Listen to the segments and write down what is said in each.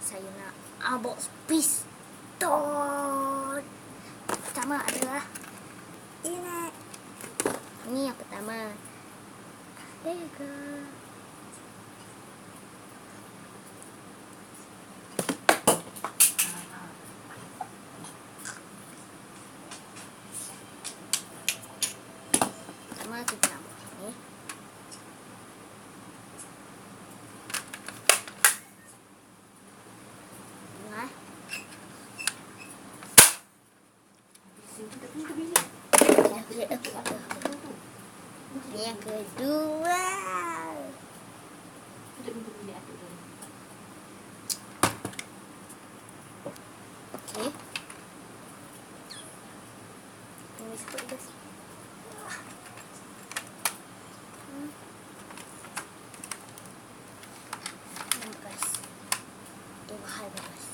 saya nak unbox piston. Pertama adalah ini. Ini yang pertama. Lego. Pertama kita nak buat ini. Ini yang kedua. Okey. Ini sebut guys. Guys. Itu mahal guys.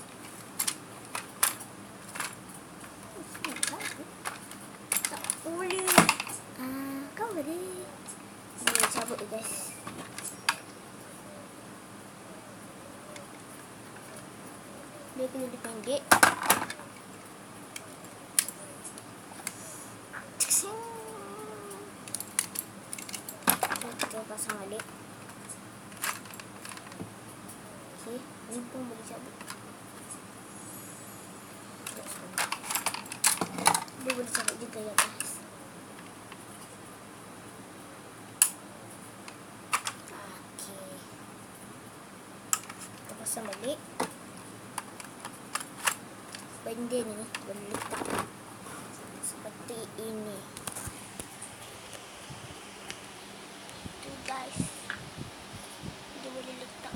Tak boleh. Kau boleh. Boleh cabut guys. Dia kena dipendek. Kita pasang balik. Okey, ni pun boleh cabut. Dia boleh cabut juga ya guys. Okey. Kita pasang balik. Benda ni boleh letak seperti ini. Tu guys. Dia boleh letak.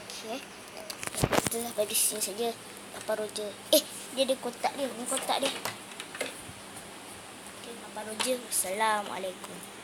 Okey. Kita sampai di sini saja. Papa Roger. Dia ada kotak dia. Ni kotak dia. Papa Roger. Assalamualaikum.